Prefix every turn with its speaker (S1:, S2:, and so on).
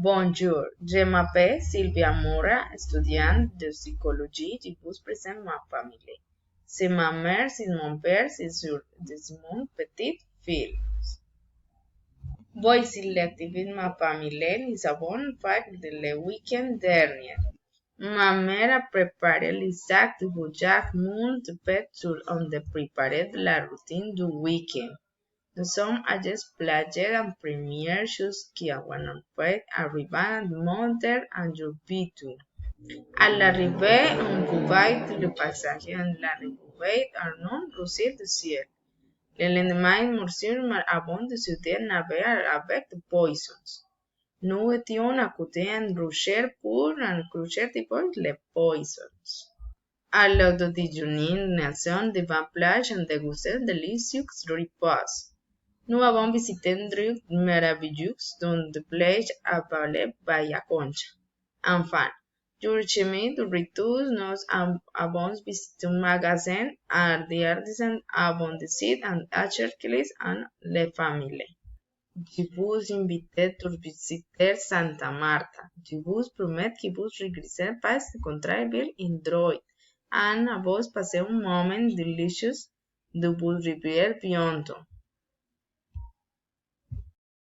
S1: Bonjour, je m'appelle Sylvia Mora, étudiante de psychologie. Je vous présente ma famille. C'est ma mère, c'est mon père, c'est mon petite fille. Voici l'activité de ma famille. Nous avons fait le week-end dernier. Ma mère a préparé les sacs de voyage moult de pêtures on de préparer la routine du week-end. Nous sommes allés plager en première chose qu'on a fait arrivant à monter en Jupiter. À l'arrivée, on pouvait le passage en l'arrivée à un rocher de ciel. Le lendemain, Monsieur avant de sauter naver avec de poissons. Nous étions à côté d'un rocher pour un crochet de les poissons. À l'heure de déjeuner, nous étions devant la plage en dégustant délicieux repas. Nous avons visité un truc merveilleux dont de plage appelé Bahia Concha. Enfin, sur le chemin de retour, nous avons visité un magasin d'artisans avant de décider en acheter en la famille. Je vous invite à visiter Santa Marta. Je vous promets que vous regresserez pas de contraire bien Android. Et à vous passer un moment délicieux de vous revier bientôt.